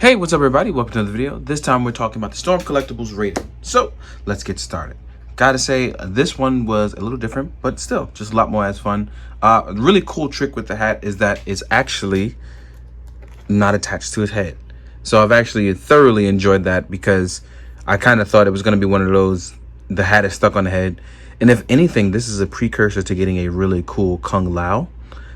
Hey, what's up everybody? Welcome to another video. This time we're talking about the Storm Collectibles Raiden. So, let's get started. Gotta say, this one was a little different, but still, just a lot more as fun. A really cool trick with the hat is that it's actually not attached to his head. So I've actually thoroughly enjoyed that because I kind of thought it was going to be one of those, the hat is stuck on the head. And if anything, this is a precursor to getting a really cool Kung Lao.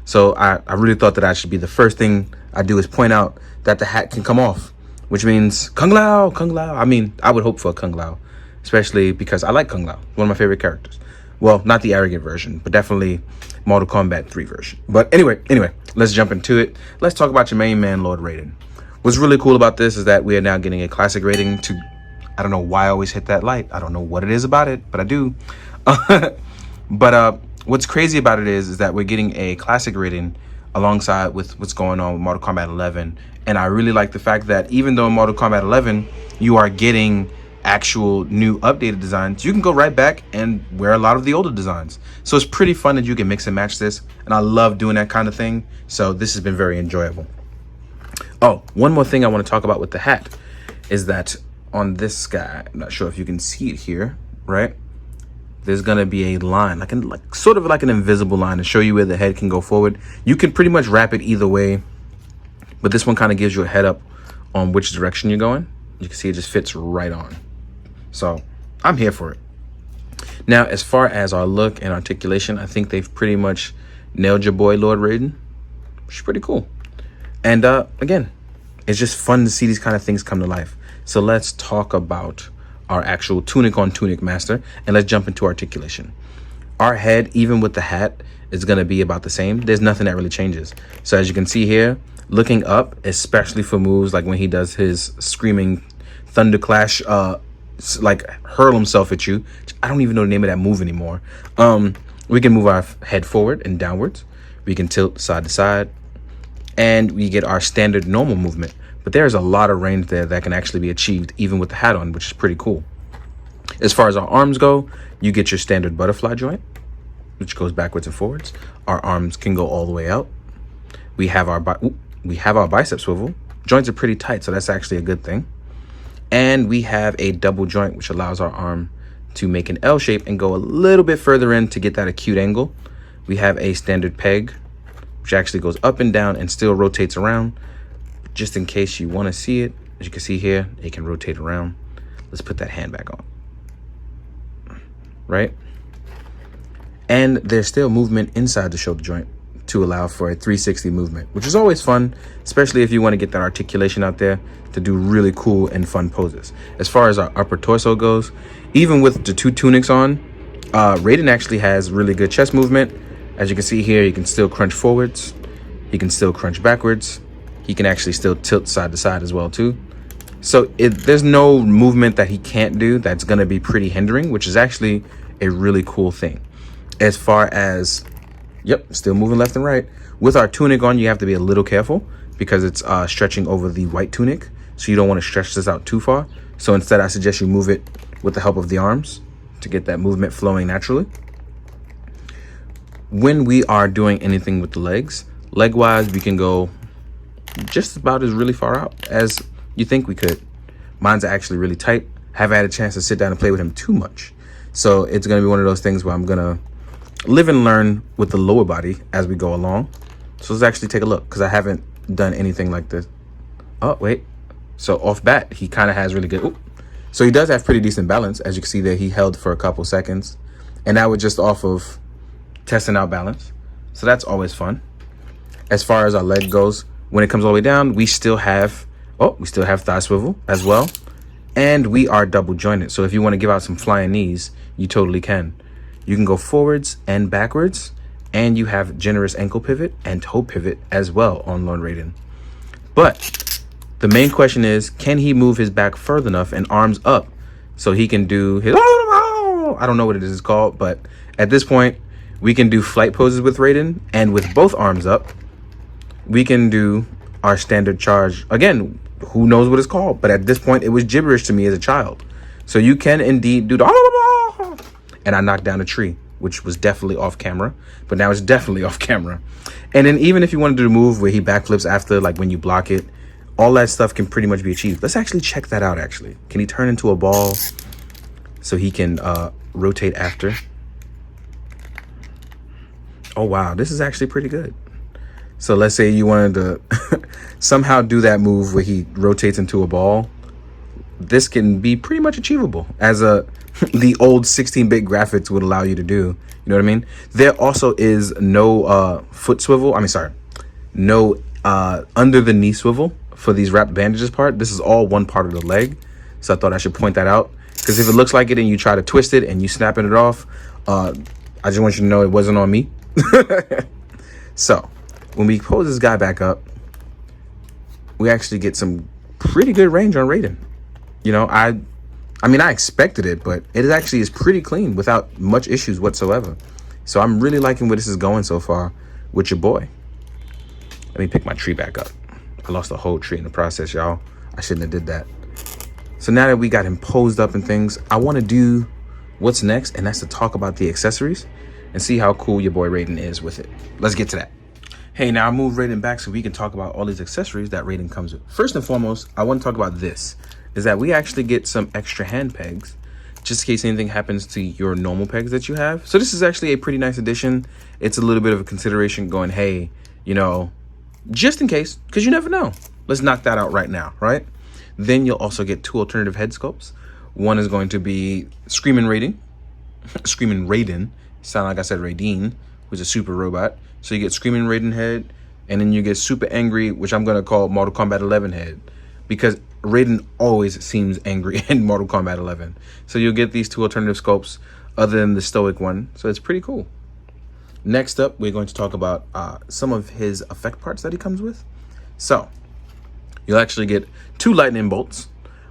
So I really thought that should be the first thing I do is point out that the hat can come off, which means Kung Lao, Kung Lao. I mean, I would hope for a Kung Lao, especially because I like Kung Lao, one of my favorite characters. Well, not the arrogant version, but definitely Mortal Kombat 3 version. But anyway, let's jump into it. Let's talk about your main man, Lord Raiden. What's really cool about this is that we are now getting a classic rating to, I don't know why I always hit that light. I don't know what it is about it, but I do. But what's crazy about it is that we're getting a classic rating alongside with what's going on with Mortal Kombat 11. And I really like the fact that even though in Mortal Kombat 11, you are getting actual new updated designs, you can go right back and wear a lot of the older designs. So it's pretty fun that you can mix and match this. And I love doing that kind of thing. So this has been very enjoyable. Oh, one more thing I want to talk about with the hat is that on this guy, I'm not sure if you can see it here, right? There's gonna be a line, like sort of like an invisible line to show you where the head can go forward. You can pretty much wrap it either way, but this one kind of gives you a head up on which direction you're going. You can see it just fits right on. So I'm here for it. Now, as far as our look and articulation, I think they've pretty much nailed your boy Lord Raiden, which is pretty cool. And again, it's just fun to see these kind of things come to life. So let's talk about our actual tunic on tunic master, and let's jump into articulation. Our head, even with the hat, is going to be about the same. There's nothing that really changes. So as you can see here, looking up, especially for moves like when he does his screaming thunder clash, like hurl himself at you. I don't even know the name of that move anymore. We can move our head forward and downwards. We can tilt side to side, and we get our standard normal movement. But there's a lot of range there that can actually be achieved even with the hat on, which is pretty cool. As far as our arms go, you get your standard butterfly joint, which goes backwards and forwards. Our arms can go all the way out. We have our bicep swivel. Joints are pretty tight, so that's actually a good thing. And we have a double joint, which allows our arm to make an L shape and go a little bit further in to get that acute angle. We have a standard peg, which actually goes up and down and still rotates around. Just in case you want to see it, as you can see here, it can rotate around. Let's put that hand back on. Right? And there's still movement inside the shoulder joint to allow for a 360 movement, which is always fun, especially if you want to get that articulation out there to do really cool and fun poses. As far as our upper torso goes, even with the two tunics on, Raiden actually has really good chest movement. As you can see here, he can still crunch forwards. He can still crunch backwards. He can actually still tilt side to side as well too. So there's no movement that he can't do that's going to be pretty hindering, which is actually a really cool thing. As far as, yep, still moving left and right. With our tunic on, you have to be a little careful because it's stretching over the white tunic. So you don't want to stretch this out too far. So instead, I suggest you move it with the help of the arms to get that movement flowing naturally. When we are doing anything with the legs, leg-wise, we can go just about as really far out as you think we could. Mine's actually really tight. Haven't had a chance to sit down and play with him too much. So it's going to be one of those things where I'm going to live and learn with the lower body as we go along. So let's actually take a look because I haven't done anything like this. Oh, wait. So off bat, he kind of has really good. Ooh. So he does have pretty decent balance. As you can see there, he held for a couple seconds. And that was just off of testing out balance. So that's always fun. As far as our leg goes, when it comes all the way down, we still have thigh swivel as well. And we are double jointed. So if you want to give out some flying knees, you totally can. You can go forwards and backwards. And you have generous ankle pivot and toe pivot as well on Lord Raiden. But the main question is, can he move his back further enough and arms up so he can do his, I don't know what it is called, but at this point, we can do flight poses with Raiden, and with both arms up, we can do our standard charge. Again, who knows what it's called, but at this point, it was gibberish to me as a child. So you can indeed do the, and I knocked down a tree, which was definitely off camera, but now it's definitely off camera. And then even if you want to do the move where he backflips after, like when you block it, all that stuff can pretty much be achieved. Let's actually check that out, actually. Can he turn into a ball so he can rotate after? Oh, wow. This is actually pretty good. So let's say you wanted to somehow do that move where he rotates into a ball. This can be pretty much achievable as the old 16-bit graphics would allow you to do. You know what I mean? There also is no foot swivel. I mean, sorry, no under the knee swivel for these wrapped bandages part. This is all one part of the leg. So I thought I should point that out, because if it looks like it and you try to twist it and you snapping it off, I just want you to know it wasn't on me. So when we pose this guy back up, we actually get some pretty good range on Raiden. You know, I mean, I expected it, but it actually is pretty clean without much issues whatsoever. So I'm really liking where this is going so far with your boy. Let me pick my tree back up. I lost a whole tree in the process, y'all. I shouldn't have did that. So now that we got him posed up and things, I want to do what's next, and that's to talk about the accessories and see how cool your boy Raiden is with it. Let's get to that. Hey, now I moved Raiden back so we can talk about all these accessories that Raiden comes with. First and foremost, I want to talk about this, is that we actually get some extra hand pegs, just in case anything happens to your normal pegs that you have. So this is actually a pretty nice addition. It's a little bit of a consideration going, hey, you know, just in case, because you never know. Let's knock that out right now, right? Then you'll also get 2 alternative head sculpts. One is going to be Screaming Raiden. Screaming Raiden. Sound like I said Raiden, who's a super robot. So you get Screaming Raiden head, and then you get Super Angry, which I'm going to call Mortal Kombat 11 head, because Raiden always seems angry in Mortal Kombat 11. So you'll get these 2 alternative sculpts other than the stoic one. So it's pretty cool. Next up, we're going to talk about some of his effect parts that he comes with. So you'll actually get 2 lightning bolts,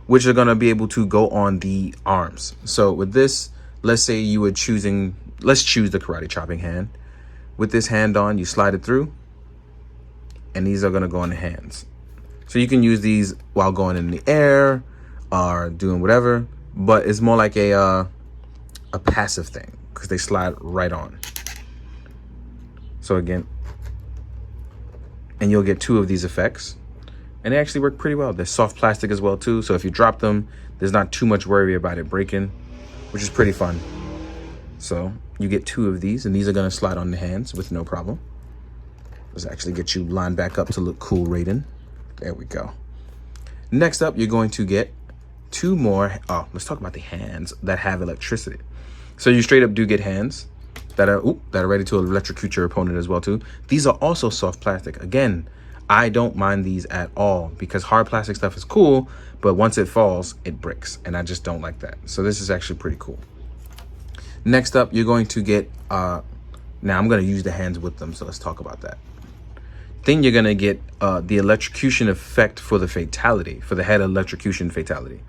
which are going to be able to go on the arms. So with this, let's say you were choosing, let's choose the karate chopping hand. With this hand on, you slide it through, and these are going to go on the hands. So you can use these while going in the air or doing whatever, but it's more like a passive thing because they slide right on. So again, and you'll get 2 of these effects, and they actually work pretty well. They're soft plastic as well too, so if you drop them, there's not too much worry about it breaking, which is pretty fun. So you get 2 of these, and these are going to slide on the hands with no problem. Let's actually get you lined back up to look cool, Raiden. There we go. Next up, you're going to get 2 more. Oh, let's talk about the hands that have electricity. So you straight up do get hands that are ready to electrocute your opponent as well too. These are also soft plastic. Again, I don't mind these at all because hard plastic stuff is cool, but once it falls, it breaks, and I just don't like that. So this is actually pretty cool. Next up, you're going to get, now I'm going to use the hands with them, so let's talk about that. Then you're going to get the electrocution effect for the fatality, for the head electrocution fatality.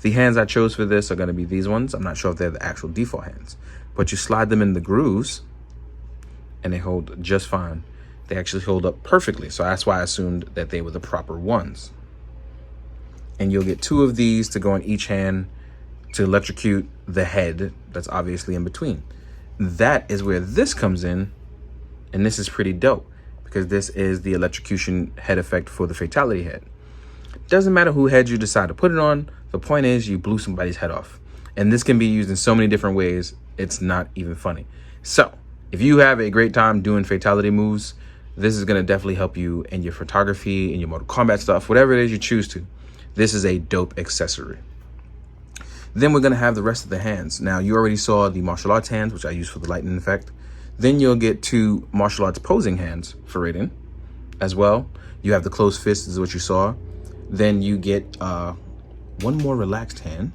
The hands I chose for this are going to be these ones. I'm not sure if they're the actual default hands, but you slide them in the grooves, and they hold just fine. They actually hold up perfectly, so that's why I assumed that they were the proper ones. And you'll get 2 of these to go on each hand to electrocute the head that's obviously in between. That is where this comes in, and this is pretty dope because this is the electrocution head effect for the fatality head. Doesn't matter who head you decide to put it on, the point is you blew somebody's head off. And this can be used in so many different ways, it's not even funny. So if you have a great time doing fatality moves, this is going to definitely help you in your photography, in your Mortal Kombat stuff, whatever it is you choose to. This is a dope accessory. Then we're going to have the rest of the hands. Now, you already saw the martial arts hands, which I use for the lightning effect. Then you'll get 2 martial arts posing hands for Raiden as well. You have the closed fist, is what you saw. Then you get 1 more relaxed hand.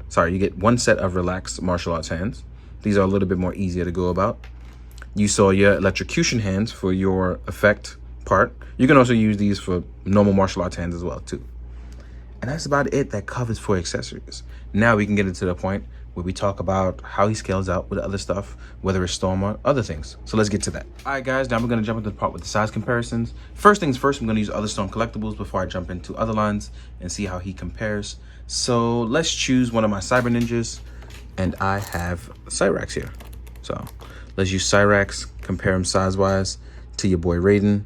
Sorry, you get 1 set of relaxed martial arts hands. These are a little bit more easier to go about. You saw your electrocution hands for your effect part. You can also use these for normal martial arts hands as well too. And that's about it that covers for accessories. Now we can get into the point where we talk about how he scales out with other stuff, whether it's Storm or other things. So let's get to that. All right, guys, now we're going to jump into the part with the size comparisons. First things first, I'm going to use other Storm collectibles before I jump into other lines and see how he compares. So let's choose one of my Cyber Ninjas, and I have Cyrax here. So let's use Cyrax, compare him size-wise to your boy Raiden.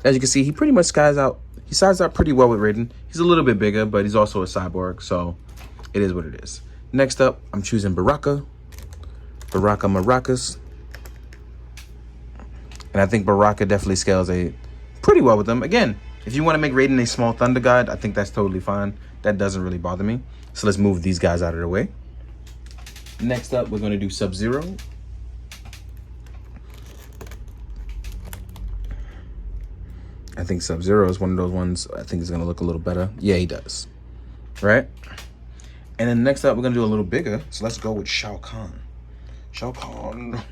As you can see, he pretty much skies out. he sized up pretty well with Raiden. He's a little bit bigger, but he's also a cyborg, so it is what it is. Next up, I'm choosing Baraka. Baraka Maracas. And I think Baraka definitely scales pretty well with them. Again, if you want to make Raiden a small thunder god, I think that's totally fine. That doesn't really bother me. So let's move these guys out of the way. Next up, we're going to do Sub-Zero. I think Sub-Zero is one of those ones I think is going to look a little better. Yeah, he does. Right? And then next up, we're going to do a little bigger. So let's go with Shao Kahn. Shao Kahn.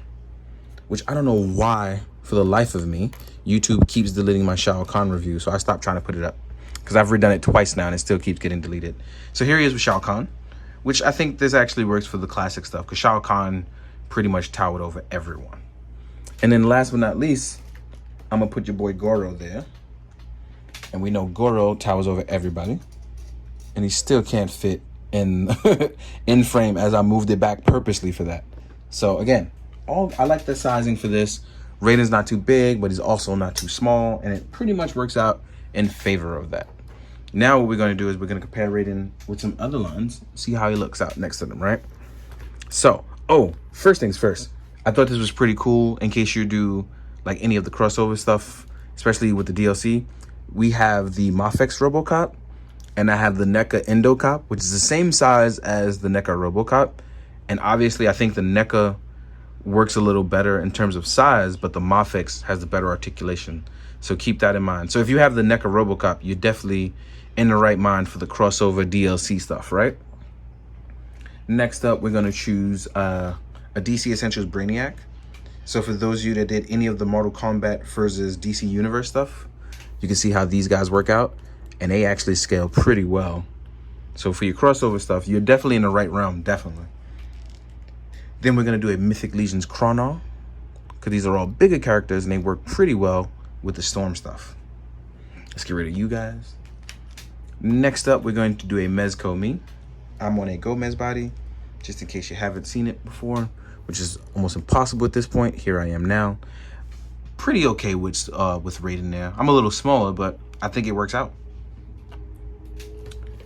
Which I don't know why, for the life of me, YouTube keeps deleting my Shao Kahn review. So I stopped trying to put it up. Because I've redone it twice now and it still keeps getting deleted. So here he is with Shao Kahn. Which I think this actually works for the classic stuff. Because Shao Kahn pretty much towered over everyone. And then last but not least, I'm going to put your boy Goro there. And we know Goro towers over everybody. And he still can't fit in in frame as I moved it back purposely for that. So again, I like the sizing for this. Raiden's not too big, but he's also not too small. And it pretty much works out in favor of that. Now what we're going to do is we're going to compare Raiden with some other lines. See how he looks out next to them, right? So, first things first. I thought this was pretty cool in case you do like any of the crossover stuff, especially with the DLC. We have the Mafex Robocop, and I have the NECA Indocop, which is the same size as the NECA Robocop. And obviously, I think the NECA works a little better in terms of size, but the Mafex has the better articulation. So keep that in mind. So if you have the NECA Robocop, you're definitely in the right mind for the crossover DLC stuff, right? Next up, we're going to choose a DC Essentials Brainiac. So for those of you that did any of the Mortal Kombat versus DC Universe stuff, you can see how these guys work out, and they actually scale pretty well. So for your crossover stuff, you're definitely in the right realm, definitely. Then we're going to do a Mythic Legions Chrono, because these are all bigger characters, and they work pretty well with the Storm stuff. Let's get rid of you guys. Next up, we're going to do a Mezco Me. I'm on a Gomez body, just in case you haven't seen it before, which is almost impossible at this point. Here I am now. Pretty okay with Raiden there. I'm a little smaller, but I think it works out.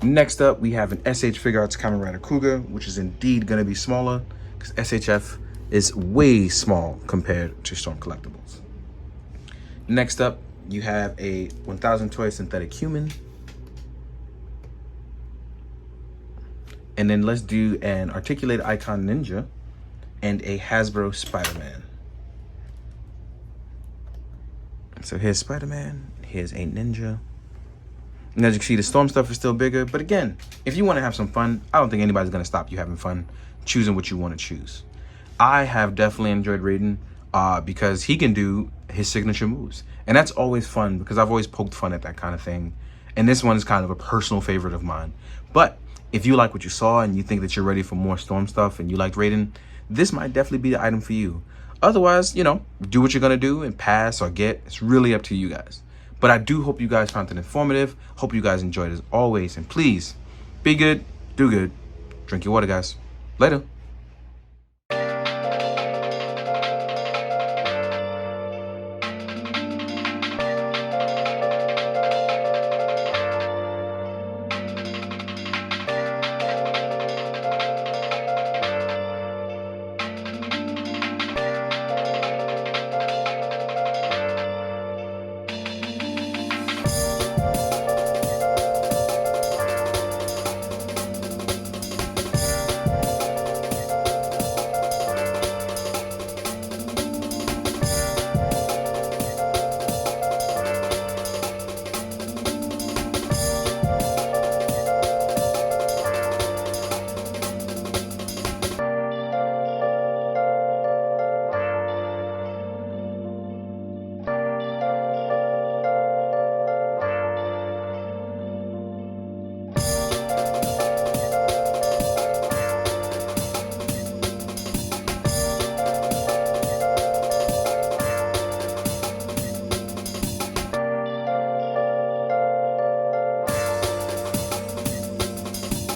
Next up, we have an SH Figure Arts Kamen Rider Cougar, which is indeed going to be smaller because SHF is way small compared to Storm Collectibles. Next up, you have a 1000 Toy Synthetic Human. And then let's do an Articulated Icon Ninja and a Hasbro Spider-Man. So here's Spider-Man, here's a Ninja. And as you can see, the Storm stuff is still bigger. But again, if you want to have some fun, I don't think anybody's going to stop you having fun choosing what you want to choose. I have definitely enjoyed Raiden because he can do his signature moves. And that's always fun because I've always poked fun at that kind of thing. And this one is kind of a personal favorite of mine. But if you like what you saw and you think that you're ready for more Storm stuff and you liked Raiden, this might definitely be the item for you. Otherwise, you know, do what you're going to do and pass or get. It's really up to you guys. But I do hope you guys found it informative. Hope you guys enjoyed as always. And please, be good, do good. Drink your water, guys. Later.